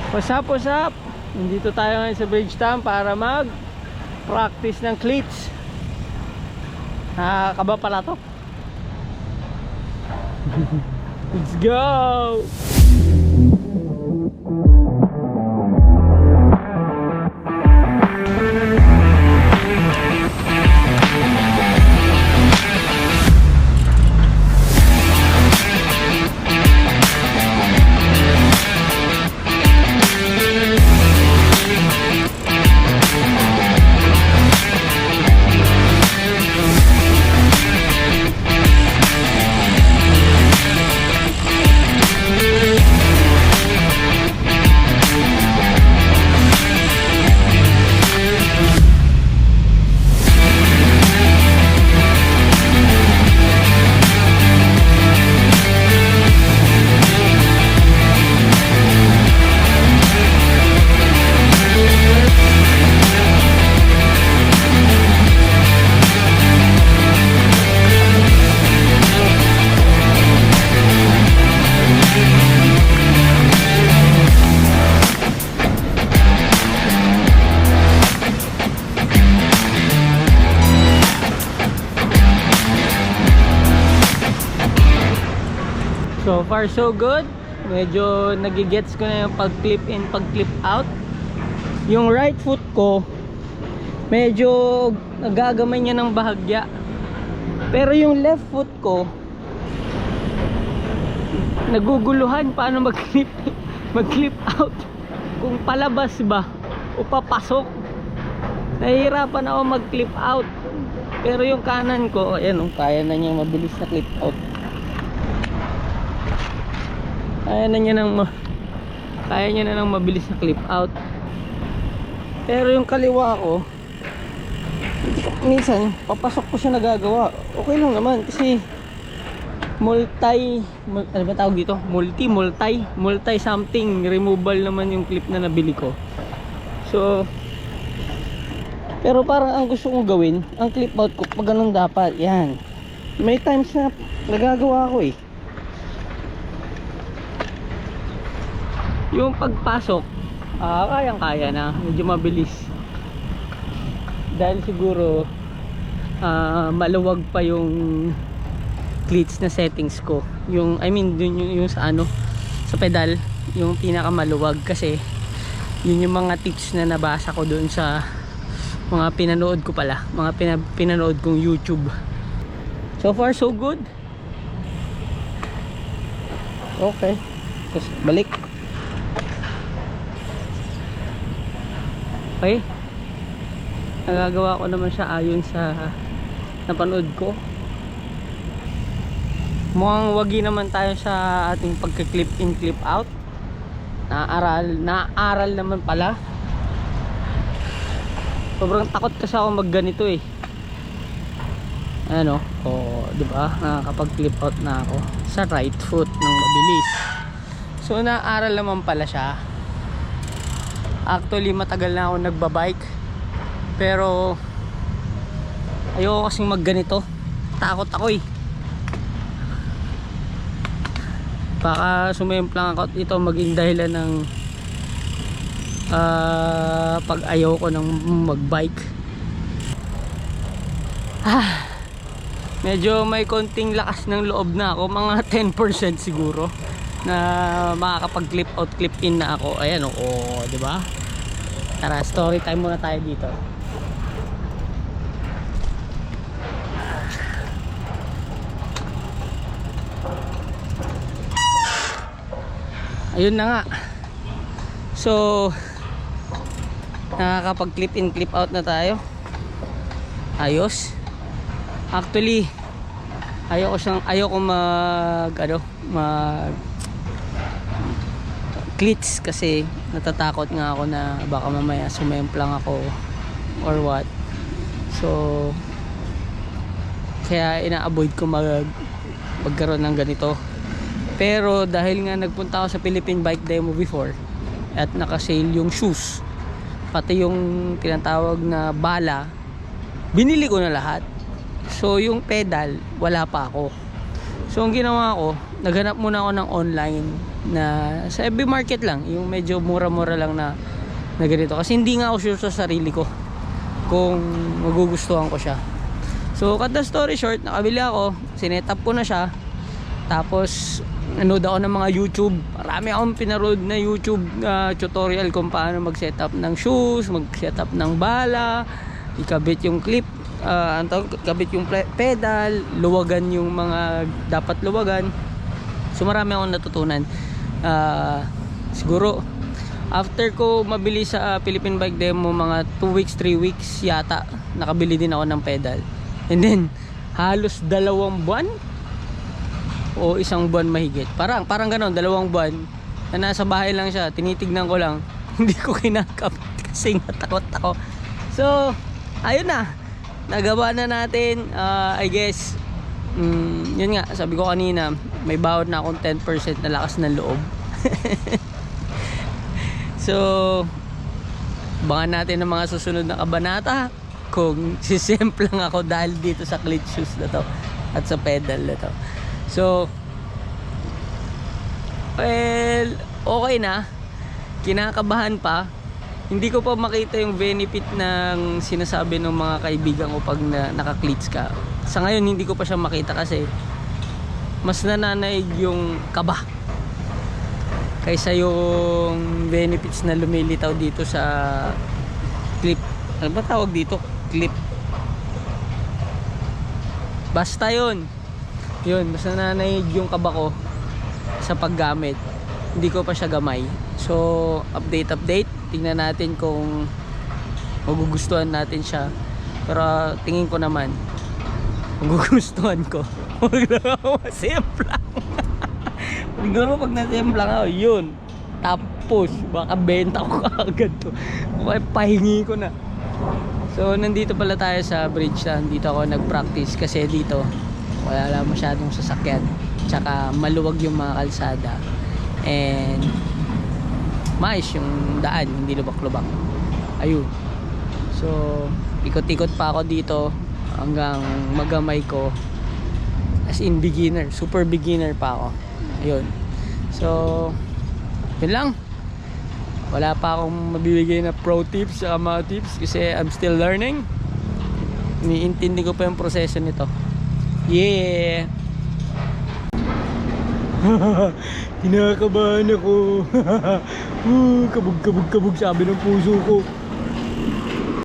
What's up, what's up? Nandito tayo ngayon sa Bridgetown para mag-practice ng cleats. Nakakaba pala to. Let's go! So far so good. Medyo nagigets ko na yung pag clip in, pag clip out. Yung right foot ko medyo nagagamay niya ng bahagya. Pero yung left foot ko naguguluhan paano mag clip out. Kung palabas ba o papasok. Nahihirapan ako mag clip out. Pero yung kanan ko, ayan oh, kaya na niya mabilis na clip out. Kaya niya nang mabilis na clip out. Pero yung kaliwa ko, minsan papasok ko siya nagagawa. Okay lang naman kasi ano ba tawag dito? Multi something removal naman yung clip na nabili ko. So pero parang ang gusto kong gawin, ang clip out ko pag ganun dapat. Yan. May times na nagagawa ko eh. Yung pagpasok, kayang-kaya na, medyo mabilis. Dahil siguro maluwag pa yung cleats na settings ko. Yung dun yung sa sa pedal, yung pinakamaluwag kasi yun yung mga tips na nabasa ko doon sa mga pinanood ko pala, mga pinanood kong YouTube. So far so good. Okay. Tapos balik. Okay, nagagawa ko naman siya ayon sa napanood ko. Mukhang wagi naman tayo sa ating pagka-clip in, clip out. Naaral naman pala. Sobrang takot kasi ako magganito eh. Ano, diba? Nakakapag-clip out na ako sa right foot ng mabilis. So naaral naman pala siya. Actually matagal na ako nagbabike, pero ayoko kasing magganito. Takot ako eh. Baka sumemplang ako ito maging dahilan ng pag ayaw ko ng magbike. Medyo may konting lakas ng loob na ako, mga 10% siguro na makakapag clip out, clip in na ako. Ayan di ba? Tara, story time muna tayo dito. Ayun na nga. So nakakapag clip in, clip out na tayo. Ayos. Actually ayoko mag cleats kasi natatakot nga ako na baka mamaya sumemplang ako or what. So kaya ina-avoid ko magkaroon ng ganito. Pero dahil nga nagpunta ako sa Philippine Bike Demo before at naka-sale yung shoes, pati yung tinatawag na bala, binili ko na lahat. So yung pedal wala pa ako. So ang ginawa ko, naghanap muna ako ng online na sa FB Market lang, yung medyo mura-mura lang na ganito, kasi hindi nga ako sure sa sarili ko kung magugustuhan ko siya. So cut the story short, nakabili ako, sinet up ko na siya. Tapos nanood ako ng mga YouTube, marami akong pinarood na YouTube tutorial kung paano mag setup ng shoes, mag setup ng bala, ikabit yung clip, kabit yung pedal, luwagan yung mga dapat luwagan. So marami akong natutunan. Siguro after ko mabili sa Philippine Bike Demo, mga 2 weeks, 3 weeks yata, nakabili din ako ng pedal. And then halos 2 buwan o 1 buwan mahigit, parang ganon, 2 buwan na nasa bahay lang siya, tinitignan ko lang. Hindi ko kinakabit kasi natakot ako. So ayun na, nagawa na natin. I guess yun nga, sabi ko kanina, may bawod na akong 10% na lakas ng loob. So abangan natin ang mga susunod na kabanata kung sisemplang ako dahil dito sa cleat shoes na to at sa pedal na to. So well, okay na. Kinakabahan pa. Hindi ko pa makita yung benefit ng sinasabi ng mga kaibigan ko pag naka-cleats ka. Sa ngayon hindi ko pa siya makita kasi mas nananaig yung kaba kaysa yung benefits na lumilitaw dito sa clip. Ano ba tawag dito? Clip. Basta yun, mas nananaig yung kaba ko sa paggamit. Hindi ko pa siya gamay. So update, tingnan natin kung magugustuhan natin siya. Pero tingin ko naman magugustuhan ko. Huwag lang ako masemplang. Siguro pag nasemplang ako, yun, tapos baka benta ko kaagad to. Okay, pahingi ko na. So nandito pala tayo sa bridge lang. Dito ako nag-practice kasi dito wala lang masyadong sasakyan, tsaka maluwag yung mga kalsada, and mais yung daan, hindi lubak-lubak. Ayun. So ikot-ikot pa ako dito hanggang magamay ko. As in beginner, super beginner pa ako. Ayun. So yun lang. Wala pa akong mabibigay na pro tips sa mga tips kasi I'm still learning. Iniintindi ko pa yung proseso nito. Yeah. Kinakabahan ako. Kabog sabi ng puso ko.